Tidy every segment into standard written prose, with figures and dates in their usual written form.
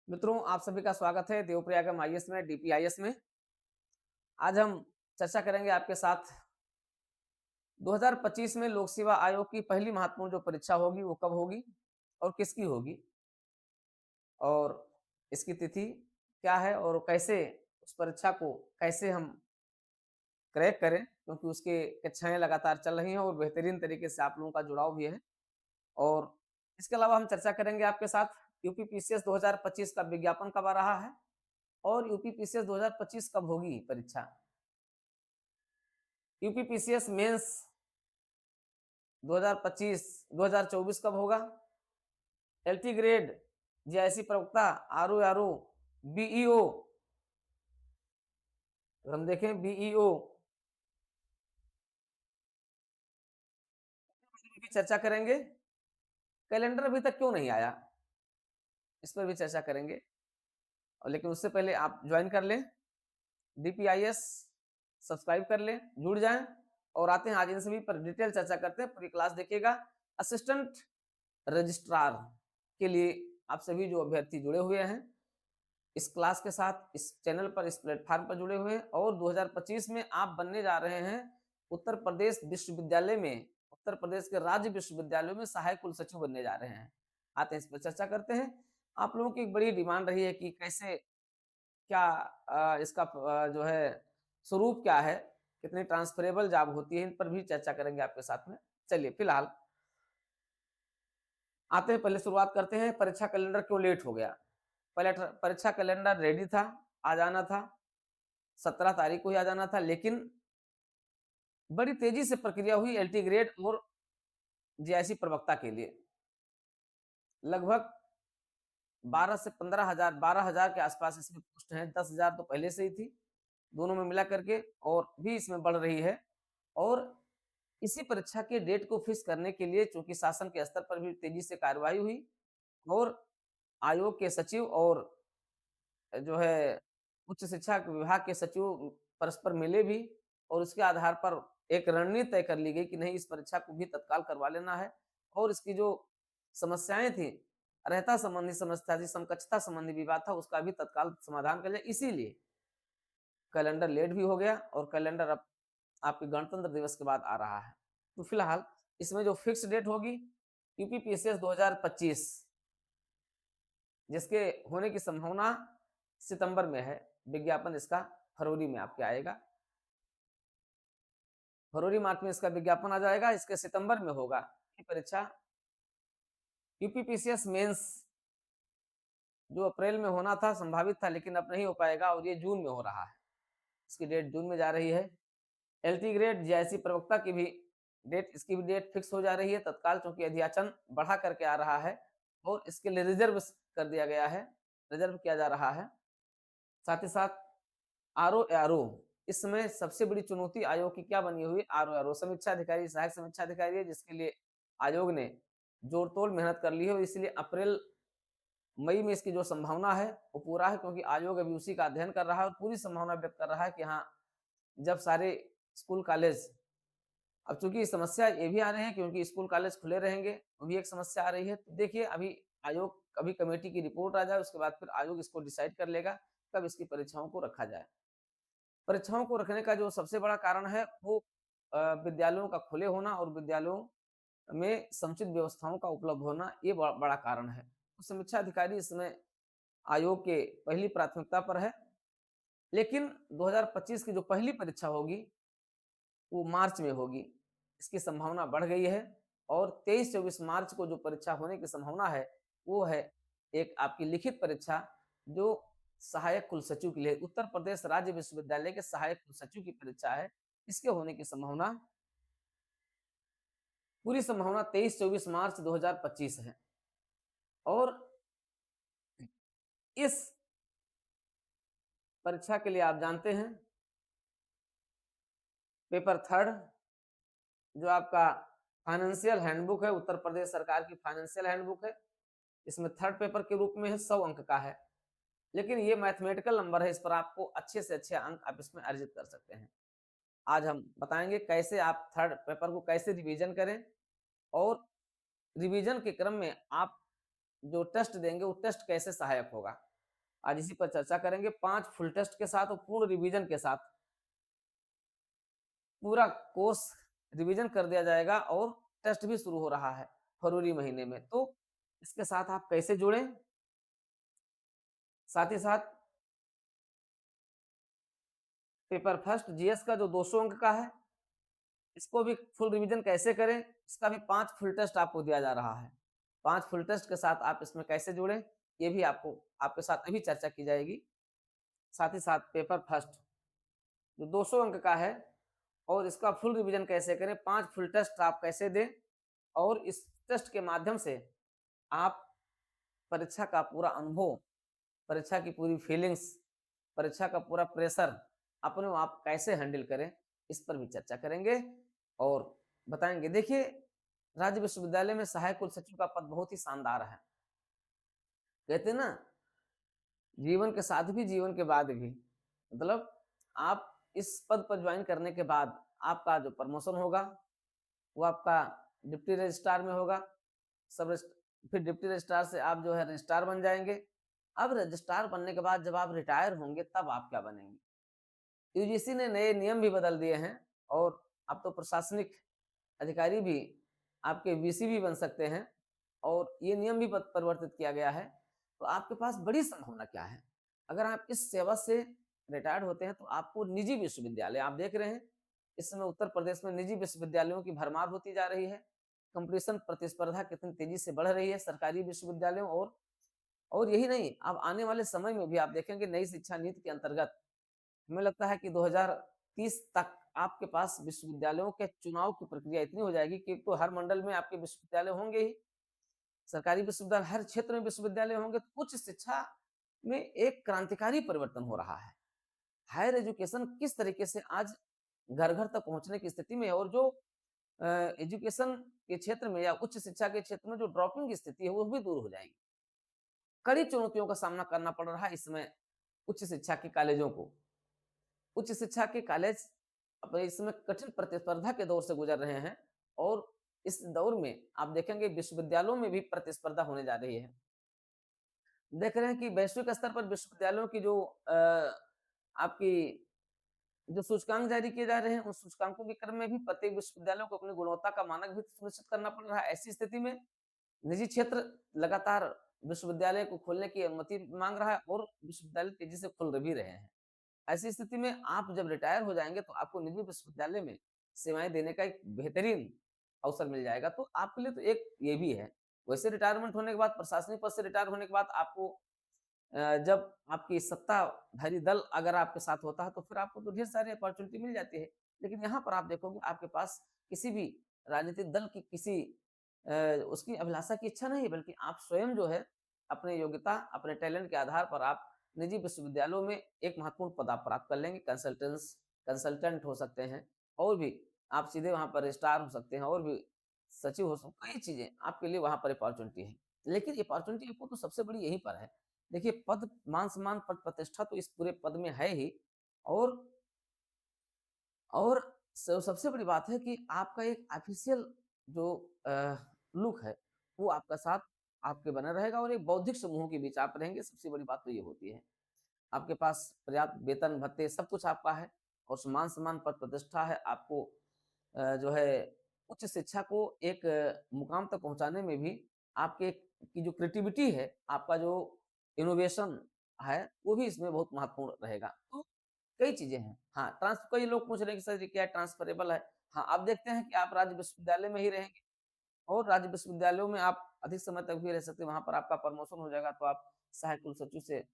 मित्रों, आप सभी का स्वागत है देवप्रयागम आईएएस में, डीपीआईएस में। आज हम चर्चा करेंगे आपके साथ 2025 में लोक सेवा आयोग की पहली महत्वपूर्ण जो परीक्षा होगी वो कब होगी और किसकी होगी, और इसकी तिथि क्या है और कैसे उस परीक्षा को कैसे हम क्रैक करें, क्योंकि उसके कक्षाएं लगातार चल रही हैं और बेहतरीन तरीके से आप लोगों का जुड़ाव भी है। और इसके अलावा हम चर्चा करेंगे आपके साथ यूपीपीसीएस 2025 का विज्ञापन कब आ रहा है और यूपीपीसीएस 2025 कब होगी परीक्षा। यूपीपीसीएस मेंस 2025 2024 कब होगा। एलटी ग्रेड जीआईसी प्रवक्ता आरओ बीईओ, हम देखें बीईओ की चर्चा करेंगे। कैलेंडर अभी तक क्यों नहीं आया, इस पर भी चर्चा करेंगे। और लेकिन उससे पहले आप ज्वाइन कर लें, डीपीआईएस सब्सक्राइब कर लें, जुड़ जाएं और आते हैं आज इन सभी पर डिटेल चर्चा करते हैं। पूरी क्लास देखिएगा। असिस्टेंट रजिस्ट्रार के लिए आप सभी जो अभ्यर्थी जुड़े हुए हैं इस क्लास के साथ, इस चैनल पर, इस प्लेटफॉर्म पर जुड़े हुए हैं और 2025 में आप बनने जा रहे हैं उत्तर प्रदेश विश्वविद्यालय में, उत्तर प्रदेश के राज्य विश्वविद्यालयों में सहायक कुल सचिव बनने जा रहे हैं। आते हैं इस पर चर्चा करते हैं। आप लोगों की एक बड़ी डिमांड रही है कि कैसे क्या इसका जो है स्वरूप क्या है, कितनी ट्रांसफरेबल जॉब होती है, इन पर भी चर्चा करेंगे आपके साथ में। चलिए फिलहाल आते हैं, पहले शुरुआत करते हैं परीक्षा कैलेंडर क्यों लेट हो गया। पहले परीक्षा कैलेंडर रेडी था, आ जाना था, 17 तारीख को ही आ जाना था, लेकिन बड़ी तेजी से प्रक्रिया हुई एलटी ग्रेड और जीआईसी प्रवक्ता के लिए। लगभग 12 से 15,000, 12,000 के आसपास इसमें पोस्ट हैं। 10,000 तो पहले से ही थी, दोनों में मिला करके, और भी इसमें बढ़ रही है। और इसी परीक्षा के डेट को फिक्स करने के लिए चूंकि शासन के स्तर पर भी तेजी से कार्रवाई हुई और आयोग के सचिव और जो है उच्च शिक्षा विभाग के सचिव परस्पर मिले भी, और उसके आधार पर एक रणनीति तय कर ली गई कि नहीं, इस परीक्षा को भी तत्काल करवा लेना है और इसकी जो समस्याएं थी, अर्हता संबंधी समस्या थी, समकक्षता संबंधी विवाद था, उसका भी तत्काल समाधान कर लिया। इसीलिए कैलेंडर लेट भी हो गया और कैलेंडर अब आपके गणतंत्र दिवस के बाद आ रहा है। तो फिलहाल इसमें जो फिक्स डेट होगी यूपीपीसीएस 2025, जिसके होने की संभावना सितंबर में है। विज्ञापन इसका फरवरी में आपके आएगा, फरवरी मार्च में इसका विज्ञापन आ जाएगा। इसके सितंबर में होगा ये परीक्षा। यूपीपीसीएस मेंस जो अप्रैल में होना था, संभावित था, लेकिन अब नहीं हो पाएगा और ये जून में हो रहा है। इसकी डेट जून में जा रही है। एलटी ग्रेड जीआईसी प्रवक्ता की भी डेट, इसकी भी डेट फिक्स हो जा रही है तत्काल, क्योंकि अध्याचन बढ़ा करके आ रहा है और इसके लिए रिजर्व कर दिया गया है, रिजर्व किया जा रहा है। साथ ही साथ आरओ, इस समय सबसे बड़ी चुनौती आयोग की क्या बनी हुई, आरओ समीक्षा अधिकारी, सहायक समीक्षा अधिकारी है, जिसके लिए आयोग ने जोड़-तोड़ मेहनत कर ली है और इसलिए अप्रैल मई में इसकी जो संभावना है वो पूरा है, क्योंकि आयोग अभी उसी का अध्ययन कर रहा है और पूरी संभावना व्यक्त कर रहा है कि हाँ, जब सारे स्कूल कॉलेज, अब चूंकि समस्या ये भी आ रही है क्योंकि स्कूल कॉलेज खुले रहेंगे, वो भी एक समस्या आ रही है। तो देखिए अभी आयोग, अभी कमेटी की रिपोर्ट आ जाए उसके बाद फिर आयोग इसको डिसाइड कर लेगा कब इसकी परीक्षाओं को रखा जाए। परीक्षाओं को रखने का जो सबसे बड़ा कारण है वो विद्यालयों का खुले होना और विद्यालयों में समुचित व्यवस्थाओं का उपलब्ध होना, ये बड़ा कारण है। तो समीक्षा अधिकारी इस समय आयोग के पहली प्राथमिकता पर है, लेकिन 2025 की जो पहली परीक्षा होगी वो मार्च में होगी, इसकी संभावना बढ़ गई है। और 23-24 मार्च को जो परीक्षा होने की संभावना है वो है एक आपकी लिखित परीक्षा, जो सहायक कुल सचिव के लिए, उत्तर प्रदेश राज्य विश्वविद्यालय के सहायक कुल सचिव की परीक्षा है। इसके होने की संभावना, पूरी संभावना 23-24 मार्च 2025 है। और इस परीक्षा के लिए आप जानते हैं पेपर थर्ड, जो आपका फाइनेंशियल हैंडबुक है, उत्तर प्रदेश सरकार की फाइनेंशियल हैंडबुक है, इसमें थर्ड पेपर के रूप में है, 100 अंक का है, लेकिन ये मैथमेटिकल नंबर है, इस पर आपको अच्छे से अच्छे अंक आप इसमें अर्जित कर सकते हैं। आज हम बताएंगे कैसे आप थर्ड पेपर को कैसे रिवीजन करें और रिवीजन के क्रम में आप जो टेस्ट देंगे वो टेस्ट कैसे सहायक होगा। आज इसी पर चर्चा करेंगे 5 फुल टेस्ट के साथ और पूर्ण रिवीजन के साथ पूरा कोर्स रिवीजन कर दिया जाएगा और टेस्ट भी शुरू हो रहा है फरवरी महीने में। तो इसके साथ आप कैसे जुड़ें? साथ ही साथ पेपर फर्स्ट जीएस का जो 200 अंक का है, इसको भी फुल रिवीजन कैसे करें? इसका भी 5 फुल टेस्ट आपको दिया जा रहा है। 5 फुल टेस्ट के साथ आप इसमें कैसे जुड़ें? ये भी आपको आपके साथ अभी चर्चा की जाएगी। साथ ही साथ पेपर फर्स्ट जो 200 अंक का है और इसका फुल रिवीजन कैसे करें, 5 फुल टेस्ट आप कैसे दें और इस टेस्ट के माध्यम से आप परीक्षा का पूरा अनुभव, परीक्षा की पूरी फीलिंग्स, परीक्षा का पूरा प्रेशर अपने आप कैसे हैंडल करें, इस पर भी चर्चा करेंगे और बताएंगे। देखिए, राज्य विश्वविद्यालय में सहायक कुल सचिव का पद बहुत ही शानदार है। कहते हैं ना, जीवन के साथ भी जीवन के बाद भी, मतलब आप इस पद पर ज्वाइन करने के बाद आपका जो प्रमोशन होगा वो आपका डिप्टी रजिस्ट्रार में होगा। फिर डिप्टी रजिस्ट्रार से आप जो है रजिस्ट्रार बन जाएंगे। अब रजिस्ट्रार बनने के बाद जब आप रिटायर होंगे तब आप क्या बनेंगे? यूजीसी ने नए नियम भी बदल दिए हैं और अब तो प्रशासनिक अधिकारी भी आपके वीसी भी बन सकते हैं और ये नियम भी परिवर्तित किया गया है। तो आपके पास बड़ी संभावना क्या है? अगर आप इस सेवा से रिटायर्ड होते हैं तो आपको निजी विश्वविद्यालय, आप देख रहे हैं इस समय उत्तर प्रदेश में निजी विश्वविद्यालयों की भरमार होती जा रही है। कंपटीशन प्रतिस्पर्धा कितनी तेजी से बढ़ रही है सरकारी विश्वविद्यालयों और यही नहीं, अब आने वाले समय में भी आप देखेंगे नई शिक्षा नीति के अंतर्गत हमें लगता है कि 2030 तक आपके पास विश्वविद्यालयों के चुनाव की प्रक्रिया इतनी हो जाएगी कि तो हर मंडल में आपके विश्वविद्यालय होंगे ही, सरकारी विश्वविद्यालय हर क्षेत्र में विश्वविद्यालय होंगे। तो उच्च शिक्षा में एक क्रांतिकारी परिवर्तन हो रहा है। हायर एजुकेशन किस तरीके से आज घर घर तक पहुंचने की स्थिति में है और जो एजुकेशन के क्षेत्र में या उच्च शिक्षा के क्षेत्र में जो ड्रॉपिंग की स्थिति है वो भी दूर हो जाएगी। कड़ी चुनौतियों का सामना करना पड़ रहा है इस समय उच्च शिक्षा के कॉलेजों को। उच्च शिक्षा के कॉलेज अपने इस समय कठिन प्रतिस्पर्धा के दौर से गुजर रहे हैं और इस दौर में आप देखेंगे विश्वविद्यालयों में भी प्रतिस्पर्धा होने जा रही है। देख रहे हैं कि वैश्विक स्तर पर विश्वविद्यालयों की जो आपकी जो सूचकांक जारी किए जा रहे हैं, उन सूचकांकों के क्रम में भी प्रत्येक विश्वविद्यालयों को अपनी गुणवत्ता का मानक भी सुनिश्चित करना पड़ रहा है। ऐसी स्थिति में निजी क्षेत्र लगातार विश्वविद्यालय को खोलने की अनुमति मांग रहा है और विश्वविद्यालय तेजी से खुल भी रहे हैं। ऐसी स्थिति में आप जब रिटायर हो जाएंगे तो आपको निजी विश्वविद्यालय में सेवाएं देने का एक बेहतरीन अवसर मिल जाएगा। तो आपके लिए तो एक ये भी है। वैसे रिटायरमेंट होने के बाद, प्रशासनिक पद से रिटायर होने के बाद आपको जब आपकी सत्ताधारी दल अगर आपके साथ होता है तो फिर आपको तो ढेर सारी अपॉर्चुनिटी मिल जाती है। लेकिन यहाँ पर आप देखोगे आपके पास किसी भी राजनीतिक दल की किसी उसकी अभिलाषा की इच्छा नहीं है, बल्कि आप स्वयं जो है अपने योग्यता, अपने टैलेंट के आधार पर आप निजी विश्वविद्यालयों में एक महत्वपूर्ण पद आप प्राप्त कर लेंगे। कंसल्टेंट हो सकते हैं और भी आप सीधे वहाँ पर रजिस्ट्रार हो सकते हैं और भी सचिव हो सकते, कई चीजें आपके लिए वहाँ पर अपॉर्चुनिटी है। लेकिन अपॉर्चुनिटी आपको तो सबसे बड़ी यहीं पर है। देखिए, पद, मान सम्मान, पद प्रतिष्ठा तो इस पूरे पद में है ही और और सबसे बड़ी बात है कि आपका एक ऑफिशियल जो लुक है वो आपका साथ आपके बना रहेगा और एक बौद्धिक समूहों के बीच आप रहेंगे। सबसे बड़ी बात तो ये होती है आपके पास पर्याप्त वेतन भत्ते सब कुछ आपका है और मान सम्मान पद प्रतिष्ठा है। आपको जो है उच्च शिक्षा को एक मुकाम तक पहुंचाने में भी आपके की जो क्रिएटिविटी है, आपका जो इनोवेशन है, वो भी इसमें बहुत महत्वपूर्ण रहेगा। तो कई चीजें हैं। हाँ, कई लोग पूछ रहे हैं कि सर ये क्या ट्रांसफरेबल है? हाँ, आप देखते हैं कि आप राज्य विश्वविद्यालय में ही रहेंगे और राज्य विश्वविद्यालयों में आप अधिक समय तक भी रह सकते हैं। वहाँ पर आपका प्रमोशन हो जाएगा तो आप सहायक कुल सचिव से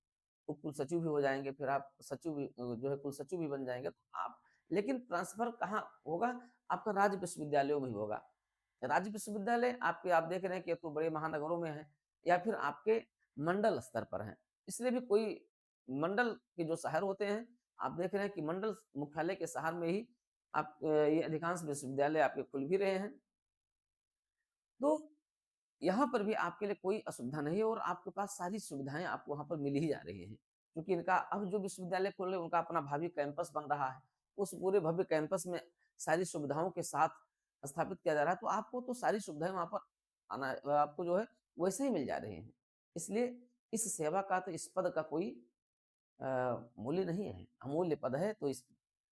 उप कुल सचिव भी हो जाएँगे, फिर आप सचिव भी जो है कुल सचिव भी बन जाएँगे। तो आप, लेकिन ट्रांसफ़र कहाँ होगा? आपका राज्य विश्वविद्यालयों में ही होगा। राज्य विश्वविद्यालय आपके, आप देख रहे हैं कि अब तो बड़े महानगरों में है या फिर आपके मंडल स्तर पर हैं। इसलिए भी कोई मंडल के जो शहर होते हैं, आप देख रहे हैं कि मंडल मुख्यालय के शहर में ही आप ये अधिकांश विश्वविद्यालय आपके खुल भी रहे हैं। तो यहाँ पर भी आपके लिए कोई असुविधा नहीं है और आपके पास सारी सुविधाएँ आपको वहाँ पर मिल ही जा रही हैं। क्योंकि इनका अब जो विश्वविद्यालय खोल रहे हैं, उनका अपना भव्य कैंपस बन रहा है। उस पूरे भव्य कैंपस में सारी सुविधाओं के साथ स्थापित किया जा रहा है, तो आपको तो सारी सुविधाएँ वहाँ पर आपको जो है वैसे ही मिल जा रही हैं। इसलिए इस सेवा का तो इस पद का कोई मूल्य नहीं है, अमूल्य पद है, तो इस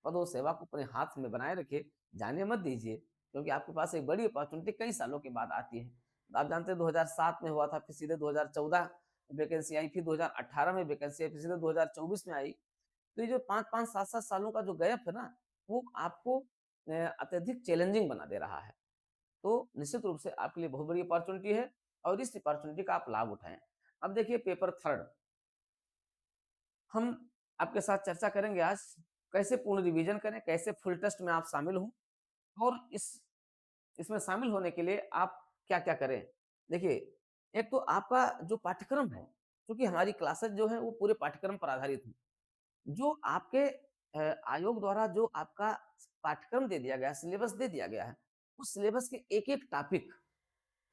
पद और सेवा को अपने हाथ में बनाए रखिए, जाने मत दीजिए, क्योंकि आपके पास एक बड़ी अपॉर्चुनिटी कई सालों के बाद आती है। आप जानते हैं 2007 में हुआ था, फिर सीधे 2014 वैकेंसी आई, फिर 2018 में वैकेंसी आई, फिर सीधे 2024 में आई। तो ये जो 5-5, 7-7 सालों का जो गैप है ना, वो आपको अत्यधिक चैलेंजिंग बना दे रहा है। तो निश्चित रूप से आपके लिए बहुत बड़ी अपॉर्चुनिटी है और इस अपॉर्चुनिटी का आप लाभ उठाएँ। अब देखिए पेपर थर्ड, हम आपके साथ चर्चा करेंगे आज, कैसे पूर्ण रिवीजन करें, कैसे फुल टेस्ट में आप शामिल हों और इसमें शामिल होने के लिए आप क्या-क्या करें। देखिए, एक तो आपका जो पाठ्यक्रम है, क्योंकि हमारी क्लासेस जो हैं वो पूरे पाठ्यक्रम पर आधारित हैं। जो आपके आयोग द्वारा जो आपका पाठ्यक्रम दे दिया गया है, सिलेबस दे दिया गया है, उस सिलेबस के एक-एक टॉपिक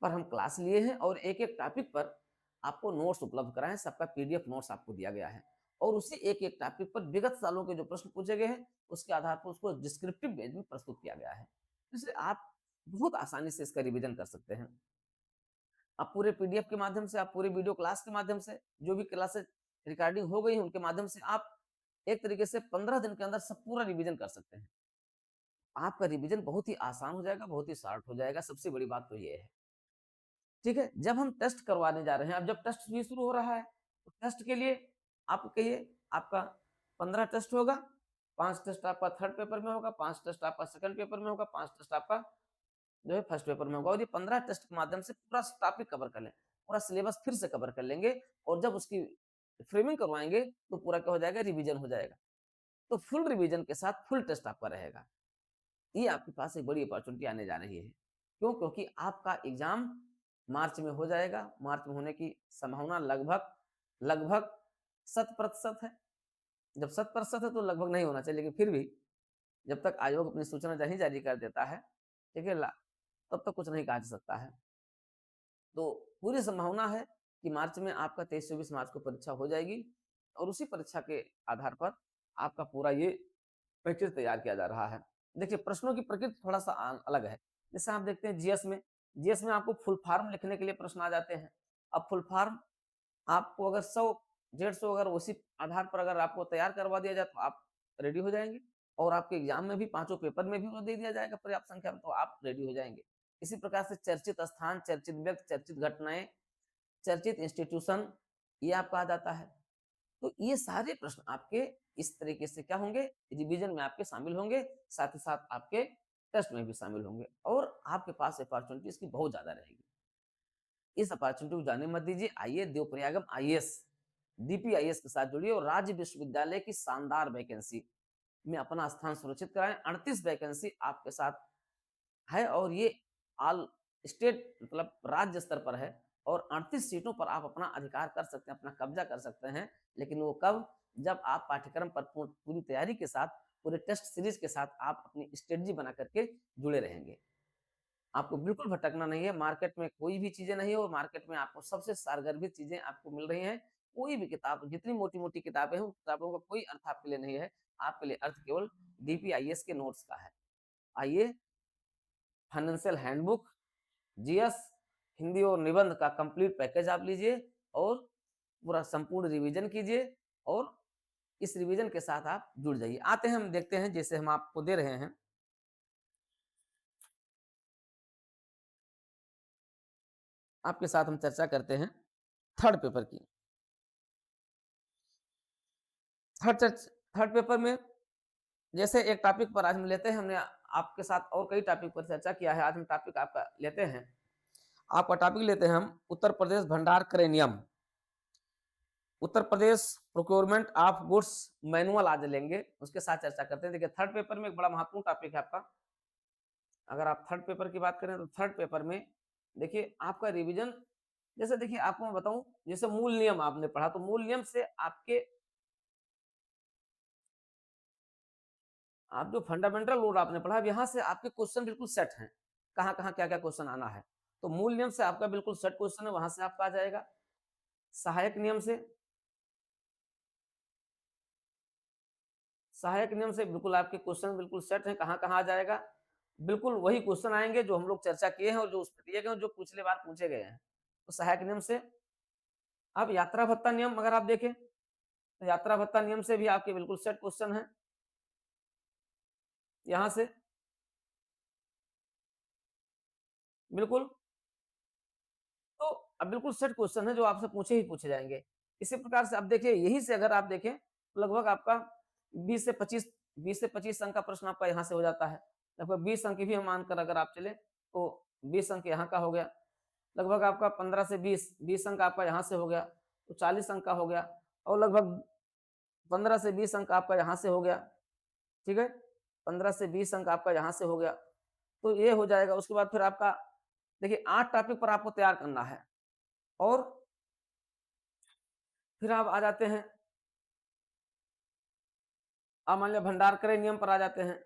पर हम क्लास लिए हैं और एक-एक टॉपिक पर आपको नोट्स उपलब्ध कराए हैं, सबका पीडीएफ नोट्स आपको दिया गया है। और उसी एक-एक टॉपिक पर विगत सालों के जो प्रश्न पूछे गए हैं, उसके आधार पर उसको डिस्क्रिप्टिव वेज में प्रस्तुत किया गया है। इसलिए आप बहुत आसानी से इसका रिवीजन कर सकते हैं। आप पूरे पीडीएफ के माध्यम से, आप पूरे वीडियो क्लास के माध्यम से, जो भी क्लासेस रिकॉर्डिंग हो गई हैं, उनके माध्यम से आप एक तरीके से 15 दिन के अंदर सब पूरा रिवीजन कर सकते हैं। आपका रिवीजन बहुत ही आसान हो जाएगा, बहुत ही शॉर्ट हो जाएगा, सबसे बड़ी बात तो ये है। ठीक है? जब हम टेस्ट करवाने जा रहे हैं, अब जब टेस्ट भी शुरू हो रहा है, तो टेस्ट के लिए आप कहिए आपका 15 टेस्ट होगा, 5 टेस्ट आपका थर्ड पेपर में होगा, 5 टेस्ट आपका सेकंड पेपर में होगा, 5 टेस्ट आपका जो है फर्स्ट पेपर में होगा और ये 15 टेस्ट के माध्यम से पूरा टॉपिक कवर कर लें, पूरा सिलेबस फिर से कवर कर लेंगे और जब उसकी फ्रेमिंग करवाएँगे, तो पूरा क्या हो जाएगा, रिवीजन हो जाएगा। तो फुल रिवीजन के साथ फुल टेस्ट आपका रहेगा। ये आपके पास एक बड़ी अपॉर्चुनिटी आने जा रही है। क्यों? क्योंकि आपका एग्ज़ाम मार्च में हो जाएगा, मार्च में होने की संभावना लगभग लगभग शत प्रतिशत है। जब शत प्रतिशत है तो लगभग नहीं होना चाहिए, लेकिन फिर भी जब तक आयोग अपनी सूचना नहीं जारी कर देता है, ठीक है ला तब तक कुछ नहीं कहा जा सकता है। तो पूरी संभावना है कि मार्च में आपका 23-24 मार्च को परीक्षा हो जाएगी और उसी परीक्षा के आधार पर आपका पूरा ये पैकेज तैयार किया जा रहा है। देखिए प्रश्नों की प्रकृति थोड़ा-सा अलग है। जैसे आप देखते हैं जीएस में आपको फुल फॉर्म लिखने के लिए प्रश्न आ जाते हैं। अब फुल फॉर्म आपको अगर 100 150 अगर उसी आधार पर अगर आपको तैयार करवा दिया जाए तो आप रेडी हो जाएँगे और आपके एग्ज़ाम में भी पाँचों पेपर में भी वो दे दिया जाएगा पर्याप्त संख्या में तो आप रेडी हो जाएँगे। इसी प्रकार से चर्चित स्थान, चर्चित व्यक्ति, चर्चित घटनाएँ, चर्चित इंस्टीट्यूशन ये आपका आ जाता है। तो ये सारे प्रश्न आपके इस तरीके से क्या होंगे, रिवीजन में आपके शामिल होंगे, साथ ही साथ आपके टेस्ट में भी शामिल होंगे और आपके पास अपॉर्चुनिटी इसकी बहुत ज़्यादा रहेगी। इस अपॉर्चुनिटी को जाने मत दीजिए, आइए देवप्रयागम आईएएस, डीपीआईएस के साथ जुड़िए और राज्य विश्वविद्यालय की शानदार वैकेंसी में अपना स्थान सुरक्षित कराएँ। 38 वैकेंसी आपके साथ है और ये ऑल स्टेट मतलब राज्य स्तर पर है और 38 सीटों पर आप अपना अधिकार कर सकते हैं, अपना कब्जा कर सकते हैं। लेकिन वो कब? जब आप पाठ्यक्रम पर पूरी तैयारी के साथ, पूरे टेस्ट सीरीज के साथ आप अपनी स्ट्रेटजी बना करके जुड़े रहेंगे। आपको बिल्कुल भटकना नहीं है, मार्केट में कोई भी चीज़ें नहीं है और मार्केट में आपको सबसे सारगर्भित चीज़ें आपको मिल रही हैं। कोई भी किताब जितनी मोटी-मोटी किताबें हैं, उन किताबों का कोई अर्थ आपके लिए नहीं है। आपके लिए अर्थ केवल डीपीआईएस के नोट्स का है। आइए फाइनेंशियल हैंडबुक, जीएस, हिंदी और निबंध का कंप्लीट पैकेज आप लीजिए और पूरा संपूर्ण रिवीजन कीजिए और इस रिवीजन के साथ आप जुड़ जाइए। आते हैं हम देखते हैं जैसे हम आपको दे रहे हैं, आपके साथ हम चर्चा करते हैं थर्ड पेपर की। थर्ड चर्च थर्ड पेपर में जैसे एक टॉपिक पर आज हम लेते हैं, हमने आपके साथ और कई टॉपिक पर चर्चा किया है, आज हम टॉपिक आपका लेते हैं। आपका टॉपिक लेते हैं हम उत्तर प्रदेश भंडार क्रय नियम, Uttar Pradesh procurement of goods manual आज लेंगे, उसके साथ चर्चा करते हैं। देखिए थर्ड पेपर में एक बड़ा महत्वपूर्ण टॉपिक है आपका। अगर आप थर्ड पेपर की बात करें तो थर्ड पेपर में देखिए आपका रिवीजन, जैसे देखिए आपको मैं बताऊं, जैसे मूल नियम आपने पढ़ा तो मूल नियम से आपके आप जो फंडामेंटल लोड आपने पढ़ा, अब यहाँ से आपके क्वेश्चन बिल्कुल सेट हैं, कहाँ-कहाँ, क्या-क्या क्वेश्चन आना है। तो मूल नियम से आपका बिल्कुल सेट क्वेश्चन है, वहाँ से आपका आ जाएगा। सहायक नियम से बिल्कुल आपके क्वेश्चन बिल्कुल सेट हैं, कहाँ-कहाँ आ जाएगा। बिल्कुल वही क्वेश्चन आएँगे जो हम लोग चर्चा किए हैं और जो उसमें दिए गए हैं, जो पिछली बार पूछे गए हैं। तो सहायक नियम से अब यात्रा भत्ता नियम अगर आप देखें, तो यात्रा भत्ता नियम से भी आपके बिल्कुल सेट क्वेश्चन है। यहाँ से बिल्कुल, तो अब बिल्कुल सेट क्वेश्चन है जो आपसे पूछे ही पूछे जाएँगे। इसी प्रकार से अब देखिए यहीं से अगर आप देखें, लगभग आपका 20 से 25 20 से 25 अंक का प्रश्न आपका यहाँ से हो जाता है। लगभग 20 अंक भी हम मानकर अगर आप चलें, तो 20 अंक यहाँ का हो गया। लगभग आपका 15 से 20 अंक आपका यहाँ से हो गया, तो 40 अंक का हो गया और लगभग 15 से 20 अंक आपका यहाँ से हो गया, ठीक है? 15 से 20 अंक आपका यहाँ से हो गया, तो ये हो जाएगा। उसके बाद फिर आपका देखिए 8 टॉपिक पर आपको तैयार करना है और फिर आप आ जाते हैं, आप मान लिया भंडारकर नियम पर आ जाते हैं।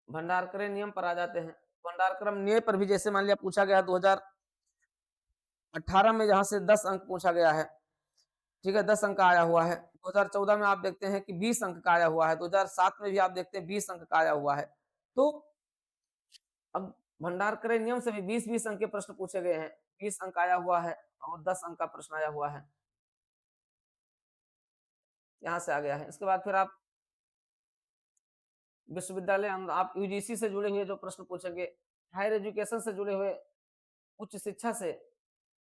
भंडारकर नियम पर आ जाते हैं। भंडारकर नियम पर भी जैसे मान लिया पूछा गया 2018 में जहाँ से 10 अंक पूछा गया है, ठीक है? 10 अंक का आया हुआ है। 2014 में आप देखते हैं कि 20 अंक का आया हुआ है। 2007 में भी आप देखते हैं 20 अंक का आया हुआ है। तो अब भंडारकर नियम से भी 20-20 अंक के प्रश्न पूछे गए हैं। 20 अंक आया हुआ है और 10 अंक का प्रश्न आया हुआ है। यहाँ से आ गया है। इसके बाद फिर आप विश्वविद्यालय आप यूजीसी से जुड़े हुए जो प्रश्न पूछेंगे, हायर एजुकेशन से जुड़े हुए, उच्च शिक्षा से,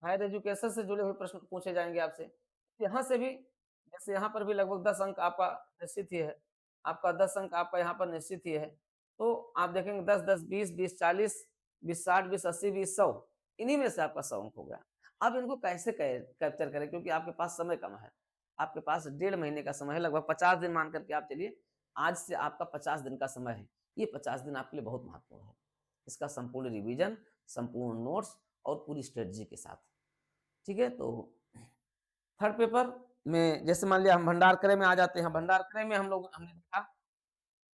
हायर एजुकेशन से जुड़े हुए प्रश्न पूछे जाएँगे आपसे। यहाँ से भी जैसे यहाँ पर भी लगभग 10 अंक आपका निश्चित ही है। आपका 10 अंक आपका यहाँ पर निश्चित ही है। तो आप देखेंगे 10, 10, 20, 20, 40, 20, 60, 20, 80, 20, 100 इन्हीं में से आपका 100 अंक हो गया। अब इनको कैसे कैप्चर करें क्योंकि आपके पास समय कम है। आपके पास 1.5 महीने का समय है, लगभग 50 दिन मान कर के आप चलिए, आज से आपका 50 दिन का समय है। ये 50 दिन आपके लिए बहुत महत्वपूर्ण है। इसका संपूर्ण रिवीजन, संपूर्ण नोट्स और पूरी स्ट्रेटजी के साथ। ठीक है? तो थर्ड पेपर में जैसे मान लिया हम भंडारकर में आ जाते हैं। भंडारकर में हमने देखा,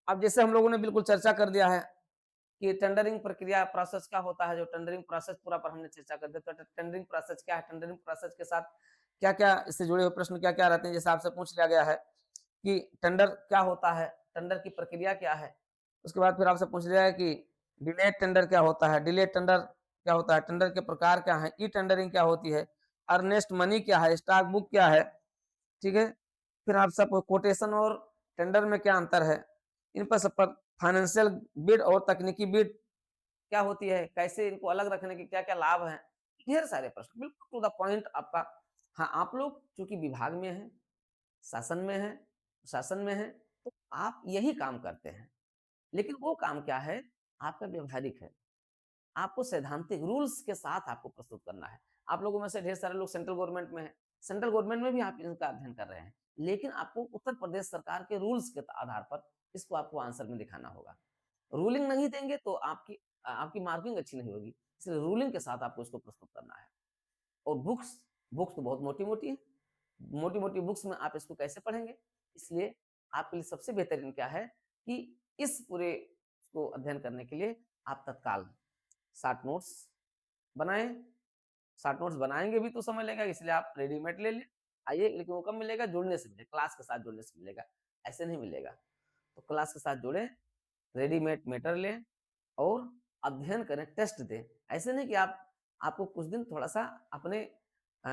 अब जैसे हम लोगों ने बिल्कुल चर्चा कर दिया है कि टेंडरिंग प्रक्रिया प्रोसेस क्या होता है, जो टेंडरिंग प्रोसेस पूरा पर हमने चर्चा कर दिया। तो टेंडरिंग प्रोसेस क्या है, टेंडरिंग प्रोसेस के साथ क्या-क्या इससे जुड़े हुए प्रश्न क्या-क्या रहते हैं, जैसे आपसे पूछ लिया गया है कि टेंडर क्या होता है, टेंडर की प्रक्रिया क्या है। उसके बाद फिर आपसे पूछ लिया है कि डिलेड टेंडर क्या होता है, डिलेड टेंडर क्या होता है, टेंडर के प्रकार क्या हैं, ई टेंडरिंग क्या होती है, अर्नेस्ट मनी क्या है, स्टॉक बुक क्या है, ठीक है? फिर आप सब कोटेशन और टेंडर में क्या अंतर है, इन पर सब पर फाइनेंशियल बिड और तकनीकी बिड क्या होती है, कैसे इनको अलग रखने के क्या-क्या लाभ हैं, ढेर सारे प्रश्न बिल्कुल टू द पॉइंट आपका। हाँ, आप लोग चूँकि विभाग में हैं, शासन में हैं, शासन में हैं, तो आप यही काम करते हैं। लेकिन वो काम क्या है, आपका व्यावहारिक है। आपको सैद्धांतिक रूल्स के साथ आपको प्रस्तुत करना है। आप लोगों में से ढेर सारे लोग सेंट्रल गवर्नमेंट में हैं। सेंट्रल गवर्नमेंट में भी आप इनका अध्ययन कर रहे हैं। लेकिन आपको उत्तर प्रदेश सरकार के रूल्स के आधार पर इसको आपको आंसर में दिखाना होगा। रूलिंग नहीं देंगे तो आपकी मार्किंग अच्छी नहीं होगी। इसलिए रूलिंग के साथ आपको इसको प्रस्तुत करना है। और बुक्स बुक्स तो बहुत मोटी-मोटी हैं। मोटी-मोटी बुक्स में आप इसको कैसे पढ़ेंगे? इसलिए आपके लिए सबसे बेहतरीन क्या है कि इस पूरे को अध्ययन करने के लिए आप तत्काल शॉर्ट नोट्स बनाएँ। शॉर्ट नोट्स बनाएँगे भी तो समय लगेगा, इसलिए आप रेडीमेड ले लें। आइए, लेकिन वो कब मिलेगा? जुड़ने से मिलेगा, क्लास के साथ जुड़ने से मिलेगा, ऐसे नहीं मिलेगा। तो क्लास के साथ जुड़ें, रेडीमेड मैटर लें और अध्ययन करें, टेस्ट दें। ऐसे नहीं कि आपको कुछ दिन थोड़ा-सा अपने अ,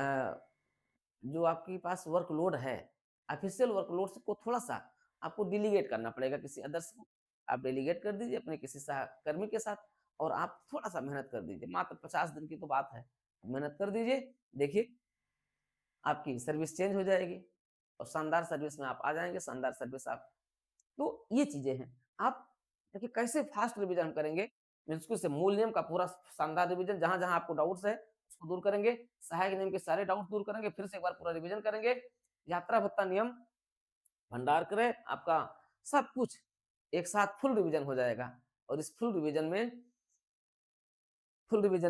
जो आपके पास वर्कलोड है, ऑफ़िशियल वर्कलोड को थोड़ा-सा आपको डेलीगेट करना पड़ेगा किसी अदर्स को। आप डेलीगेट कर दीजिए अपने किसी सहकर्मी के साथ और आप थोड़ा-सा मेहनत कर दीजिए। मात्र 50 दिन की तो बात है। मेहनत कर दीजिए, देखिए आपकी सर्विस चेंज हो जाएगी और शानदार सर्विस में आप आ जाएँगे, शानदार सर्विस आप, तो ये चीज़ें हैं। आप देखिए कैसे फ़ास्ट रिवीज़न हम करेंगे, मुश्किल से मूल नियम का पूरा शानदार रिवीज़न, जहाँ-जहाँ आपको डाउट्स है, उसको दूर करेंगे। सहायक नियम के सारे डाउट दूर करेंगे, फिर से एक बार पूरा रिवीज़न करेंगे। यात्रा भत्ता नियम, भंडारकर आपका सब कुछ एक साथ फुल रिवीज़न हो जाएगा और इस फुल रिवीजन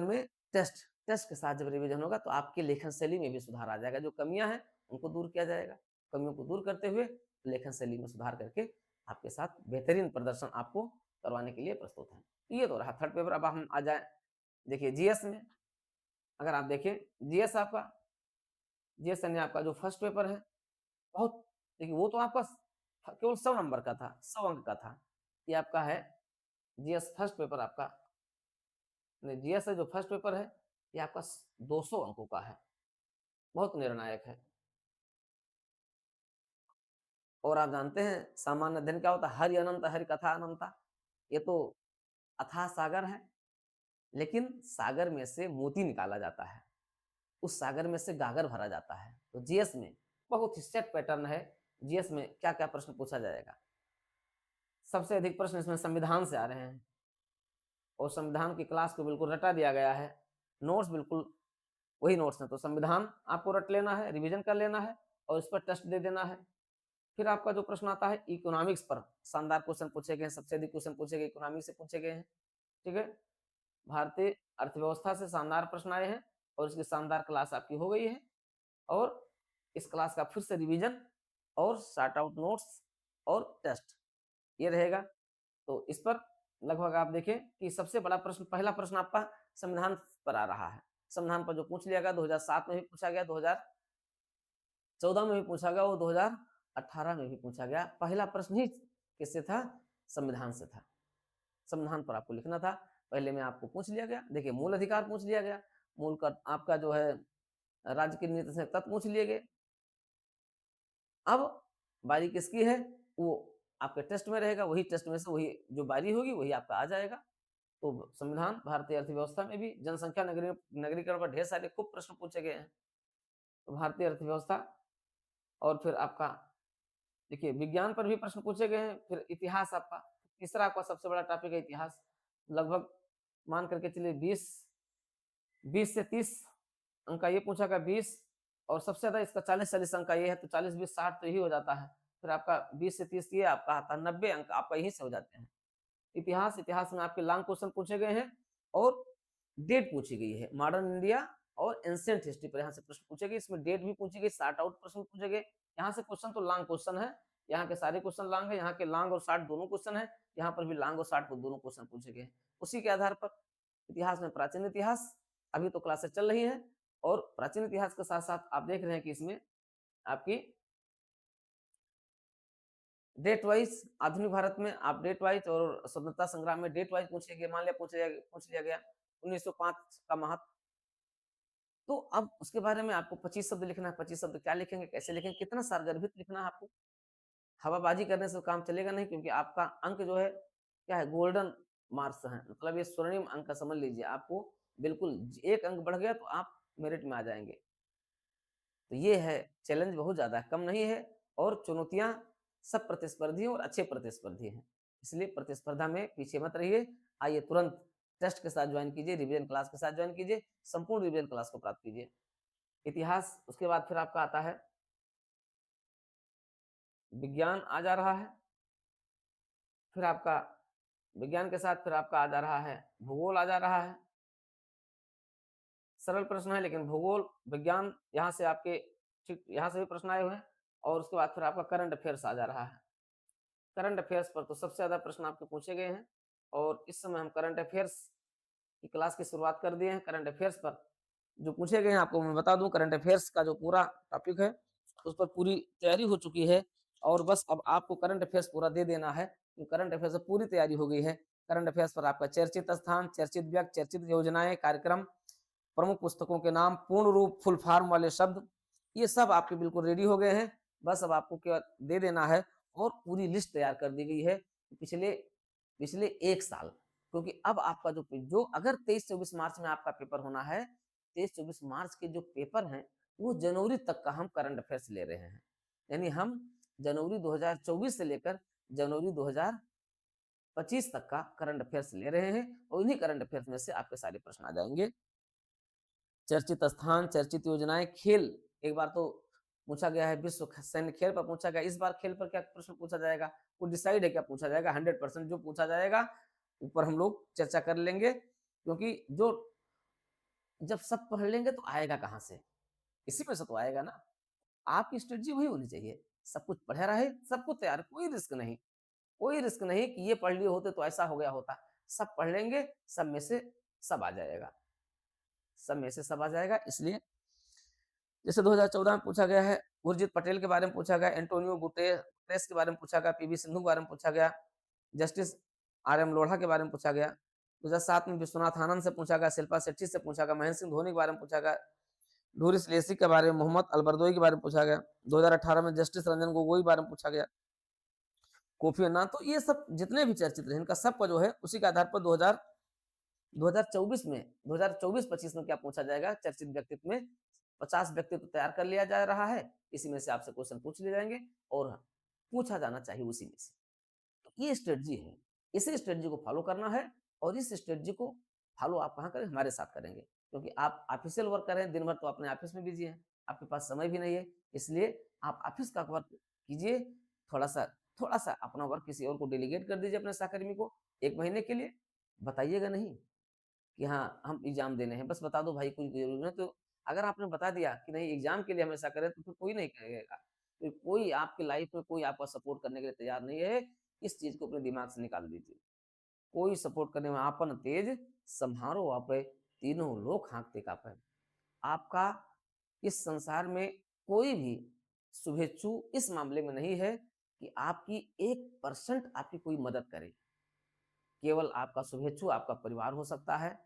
में टेस्ट के साथ जब रिवीजन होगा तो आपके लेखन शैली में भी सुधार आ जाएगा। जो कमियाँ हैं, उनको दूर किया जाएगा। कमियों को दूर करते हुए लेखन शैली में सुधार करके आपके साथ बेहतरीन प्रदर्शन आपको करवाने के लिए प्रस्तुत हैं। ये तो रहा थर्ड पेपर। अब हम आ जाएँ देखिए जीएस में। अगर आप देखें जीएस आपका, जीएस यानी आपका जो फर्स्ट पेपर है, बहुत देखिए वो तो आपका केवल 100 नंबर का था, 100 अंक का था। ये आपका है जीएस फर्स्ट पेपर आपका, नहीं जीएस है जो फर्स्ट पेपर है, ये आपका 200 अंकों का है, बहुत निर्णायक है। और आप जानते हैं सामान्य अध्ययन क्या होता है? हरि अनंत हरि कथा अनंता। ये तो अथाह सागर है, लेकिन सागर में से मोती निकाला जाता है, उस सागर में से गागर भरा जाता है। तो जीएस में बहुत ही सेट पैटर्न है। जीएस में क्या क्या प्रश्न पूछा जाएगा? सबसे अधिक प्रश्न इसमें संविधान से आ रहे हैं, और संविधान की क्लास को बिल्कुल रटा दिया गया है। नोट्स बिल्कुल वही नोट्स हैं, तो संविधान आपको रट लेना है, रिवीजन कर लेना है और इस पर टेस्ट दे देना है। फिर आपका जो प्रश्न आता है इकोनॉमिक्स पर, शानदार क्वेश्चन पूछे गए हैं, सबसे अधिक क्वेश्चन पूछे गए इकोनॉमिक्स से पूछे गए हैं। ठीक है, भारतीय अर्थव्यवस्था से शानदार प्रश्न आए हैं और इसकी शानदार क्लास आपकी हो गई है। और इस क्लास का फिर से रिवीजन और शार्ट आउट नोट्स और टेस्ट ये रहेगा। तो इस पर लगभग आप देखें कि सबसे बड़ा प्रश्न, पहला प्रश्न आपका संविधान पर आ रहा है। संविधान पर जो पूछ लिया गया 2007 में भी पूछा गया, 2014 में भी पूछा गया और 2018 में भी पूछा गया। पहला प्रश्न ही किससे था? संविधान से था। संविधान पर आपको लिखना था। पहले में आपको पूछ लिया गया, देखिए मूल अधिकार पूछ लिया गया, मूल का आपका जो है राज्य के नीति से तत्व पूछ लिए गए। अब बारी किसकी है? वो आपके टेस्ट में रहेगा, वही टेस्ट में से वही जो बारी होगी वही आपका आ जाएगा। तो संविधान, भारतीय अर्थव्यवस्था में भी जनसंख्या नगरीकरण पर ढेर सारे खूब प्रश्न पूछे गए हैं। तो भारतीय अर्थव्यवस्था, और फिर आपका देखिए विज्ञान पर भी प्रश्न पूछे गए हैं। फिर इतिहास आपका तीसरा, आपका सबसे बड़ा टॉपिक है इतिहास। लगभग मान करके चलिए 20 से 30 अंक का ये पूछा गया, 20, और सबसे ज्यादा इसका 40 अंक का ये है, तो 40 20 60 तो यही हो जाता है। फिर आपका 20 से 30 ये आपका आता है, 90 अंक आपका यहीं से हो जाते हैं। इतिहास में आपके लॉन्ग क्वेश्चन पूछे गए हैं और डेट पूछी गई है, मॉडर्न इंडिया और एंशिएंट हिस्ट्री पर यहाँ से प्रश्न पूछे गए। इसमें डेट भी पूछी गई, शार्ट आउट प्रश्न पूछे गए। यहाँ से क्वेश्चन तो लॉन्ग क्वेश्चन है, यहाँ के सारे क्वेश्चन लॉन्ग है, यहाँ के लॉन्ग और शार्ट दोनों क्वेश्चन है, यहाँ पर भी लॉन्ग और शार्ट दोनों क्वेश्चन पूछे गए। उसी के आधार पर इतिहास में प्राचीन इतिहास, अभी तो क्लासेस चल रही है, और प्राचीन इतिहास के साथ साथ आप देख रहे हैं कि इसमें आपकी डेट वाइज, आधुनिक भारत में आप डेट वाइज और स्वतंत्रता संग्राम में डेट वाइज पूछेंगे। मान लिया पूछ लिया गया 1905 का महत्व, तो अब उसके बारे में आपको 25 शब्द लिखना है। 25 शब्द क्या लिखेंगे, कैसे लिखेंगे, कितना सारगर्भित लिखना है आपको। हवाबाजी करने से काम चलेगा नहीं, क्योंकि आपका अंक जो है क्या है, गोल्डन मार्क्स है, मतलब ये स्वर्णिम अंक समझ लीजिए। आपको बिल्कुल एक अंक बढ़ गया तो आप मेरिट में आ जाएंगे। तो ये है चैलेंज, बहुत ज्यादा कम नहीं है, और चुनौतियां सब प्रतिस्पर्धी और अच्छे प्रतिस्पर्धी हैं, इसलिए प्रतिस्पर्धा में पीछे मत रहिए। आइए तुरंत टेस्ट के साथ ज्वाइन कीजिए, रिवीजन क्लास के साथ ज्वाइन कीजिए, संपूर्ण रिवीजन क्लास को प्राप्त कीजिए। इतिहास, उसके बाद फिर आपका आता है विज्ञान आ जा रहा है। फिर आपका विज्ञान के साथ फिर आपका आ जा रहा है भूगोल आ जा रहा है। सरल प्रश्न है, लेकिन भूगोल विज्ञान यहाँ से आपके ठीक यहाँ से भी प्रश्न आए हुए हैं। और उसके बाद फिर आपका करंट अफेयर्स आ जा रहा है। करंट अफेयर्स पर तो सबसे ज्यादा प्रश्न आपके पूछे गए हैं, और इस समय हम करंट अफेयर्स की क्लास की शुरुआत कर दिए हैं। करंट अफेयर्स पर जो पूछे गए हैं आपको मैं बता दूं, करंट अफेयर्स का जो पूरा टॉपिक है उस पर पूरी तैयारी हो चुकी है, और बस अब आपको करंट अफेयर्स पूरा दे देना है। तो करंट अफेयर्स से पूरी तैयारी हो गई है। करंट अफेयर्स पर आपका चर्चित स्थान, चर्चित व्यक्ति, चर्चित योजनाएं, कार्यक्रम, प्रमुख पुस्तकों के नाम, पूर्ण रूप फुल फॉर्म वाले शब्द, ये सब आपके बिल्कुल रेडी हो गए हैं। बस अब आपको क्या दे देना है, और पूरी लिस्ट तैयार कर दी गई है पिछले पिछले 1 साल। क्योंकि अब आपका जो अगर 23-24 मार्च में आपका पेपर होना है, 23-24 मार्च के जो पेपर हैं वो जनवरी तक का हम करंट अफेयर्स ले रहे हैं। यानी हम जनवरी 2024 से लेकर जनवरी 2025 तक का करंट अफेयर्स ले रहे हैं, और उन्हीं करंट अफेयर्स में से आपके सारे प्रश्न आ जाएंगे। चर्चित स्थान, चर्चित योजनाएं, खेल, एक बार तो पूछा गया है, विश्व सैन्य खेल पर पूछा गया। इस बार खेल पर क्या प्रश्न पूछा जाएगा वो डिसाइड है, क्या पूछा जाएगा 100% जो पूछा जाएगा ऊपर हम लोग चर्चा कर लेंगे। क्योंकि जो जब सब पढ़ लेंगे तो आएगा कहाँ से, इसी में से तो आएगा ना। आपकी स्ट्रेटजी वही होनी चाहिए, सब कुछ पढ़े रहे, सब कुछ तैयार, कोई रिस्क नहीं, कोई रिस्क नहीं कि ये पढ़ लिए होते तो ऐसा हो गया होता। सब पढ़ लेंगे, सब में से सब आ जाएगा, सब में से सब आ जाएगा। इसलिए जैसे 2014 में पूछा गया है, उर्जित पटेल के बारे में पूछा गया, एंटोनियो गुटेरेस के बारे में पूछा गया, पीवी सिंधु के बारे में पूछा गया, जस्टिस आर एम लोढ़ा के बारे में पूछा गया। 2007 में विश्वनाथ आनंद से पूछा गया, शिल्पा शेट्टी से पूछा गया, महेंद्र सिंह धोनी के बारे में पूछा गया, डोरिस लेसी के बारे में, मोहम्मद अल-बरदोई के बारे में पूछा गया, 2018 में जस्टिस रंजन गोगोई के बारे में पूछा गया, कोफी अन्नान। तो ये सब जितने भी चर्चित रहे, इनका सबका जो है उसी के आधार पर 2024 में 2024-25 में क्या पूछा जाएगा, चर्चित व्यक्तित्व में 50 व्यक्तित्व तैयार कर लिया जा रहा है। इसी में से आपसे क्वेश्चन पूछ लिए जाएंगे और पूछा जाना चाहिए उसी में से। तो ये स्ट्रेटजी है, इसी स्ट्रेटजी को फॉलो करना है और इस स्ट्रेटजी को फॉलो आप कहाँ करें, हमारे साथ करेंगे, क्योंकि आप ऑफिशियल वर्क कर रहे हैं, दिन भर तो अपने ऑफिस में बिजी हैं, आपके पास समय भी नहीं है, इसलिए आप ऑफिस का वर्क कीजिए, थोड़ा-सा थोड़ा-सा अपना वर्क किसी और को डेलीगेट कर दीजिए अपने सहकर्मी को 1 महीने के लिए, बताइएगा नहीं कि हाँ, हम एग्ज़ाम देने हैं, बस बता दो भाई कोई ज़रूरी है तो अगर आपने बता दिया कि नहीं एग्ज़ाम के लिए हम ऐसा करें तो फिर कोई नहीं करेगा। फिर कोई आपकी लाइफ़ में कोई आपका सपोर्ट करने के लिए तैयार नहीं है, इस चीज़ को अपने दिमाग से निकाल दीजिए। कोई सपोर्ट करने में आपन तेज सम्हारो आपे, तीनों लोक हाँकते कापै। आपका इस संसार में कोई भी शुभेच्छु इस मामले में नहीं है कि आपकी 1% आपकी कोई मदद करे। केवल आपका शुभेच्छु आपका परिवार हो सकता है,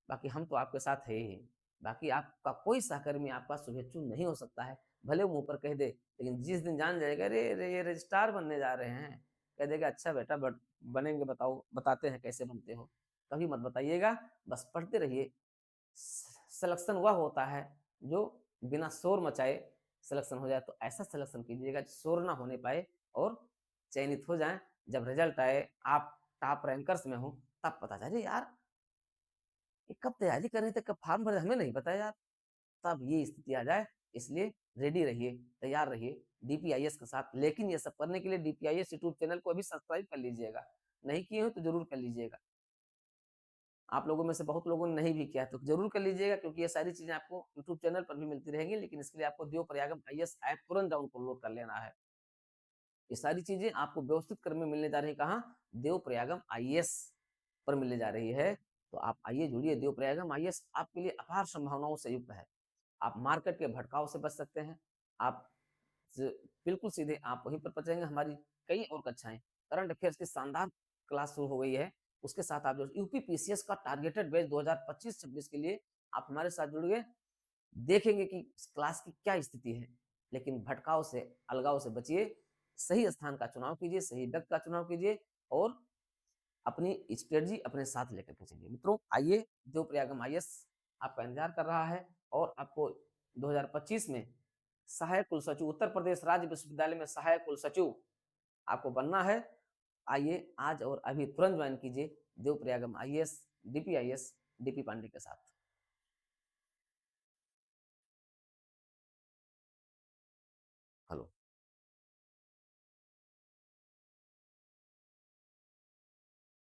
बाकी हम तो आपके साथ हैं ही। बाकी आपका कोई सहकर्मी आपका शुभेच्छु नहीं हो सकता है। भले वो मुँह पर कह दे, लेकिन जिस दिन जान जाएगा अरे! रे ये रजिस्ट्रार बनने जा रहे हैं, कह देगा अच्छा बेटा बनेंगे बताओ बताते हैं कैसे बनते हो। कभी मत बताइएगा, बस पढ़ते रहिए। सिलेक्शन वह होता है जो बिना शोर मचाए सिलेक्शन हो जाए, तो ऐसा सिलेक्शन कीजिएगा शोर ना होने पाए और चयनित हो जाएँ। जब रिजल्ट आए, आप टॉप रैंकर्स में हो, तब पता चले यार ये कब तैयारी कर रहे थे, कब फॉर्म भरे हमें नहीं पता यार। तब ये स्थिति आ जाए, इसलिए रेडी रहिए, तैयार रहिए डीपीआईएस के साथ। लेकिन ये सब करने के लिए डीपीआईएस यूट्यूब चैनल को अभी सब्सक्राइब कर लीजिएगा। नहीं किए हो तो ज़रूर कर लीजिएगा। आप लोगों में से बहुत लोगों ने नहीं भी किया है, तो ज़रूर कर लीजिएगा क्योंकि ये सारी चीज़ें आपको यूट्यूब चैनल पर भी मिलती रहेंगी, लेकिन इसके लिए आपको देव प्रयागम आईएएस ऐप तुरंत डाउनलोड कर लेना है। ये सारी चीज़ें आपको व्यवस्थित क्रम में मिलने जा रही हैं कहाँ? देव प्रयागम आईएएस पर मिलने जा रही है। तो आप आइए जुड़िए देव प्रयागम आईएएस आपके लिए अपार संभावनाओं से युक्त है। आप मार्केट के भटकाव से बच सकते हैं। आप ज बिल्कुल सीधे आप वहीं पर पहुँचेंगे। हमारी कई और कक्षाएँ करंट अफेयर्स की शानदार क्लास शुरू हो गई है। उसके साथ आप जो यूपी पीसीएस का टारगेटेड बैच 2025-26 के लिए आप हमारे साथ जुड़िए। देखेंगे कि इस क्लास की क्या स्थिति है। लेकिन भटकाव से, अलगाव से बचिए, सही स्थान का चुनाव कीजिए, सही व्यक्ति का चुनाव कीजिए और अपनी स्ट्रेटजी अपने साथ लेकर के चलिए। मित्रों आइए देव प्रयागम आईएएस आपका इंतज़ार कर रहा है और आपको 2025 में सहायक कुलसचिव उत्तर प्रदेश राज्य विश्वविद्यालय में सहायक कुलसचिव आपको बनना है। आइए आज और अभी तुरंत जॉइन कीजिए देव प्रयागम आईएएस, डीपीआईएस, डीपी पांडे के साथ।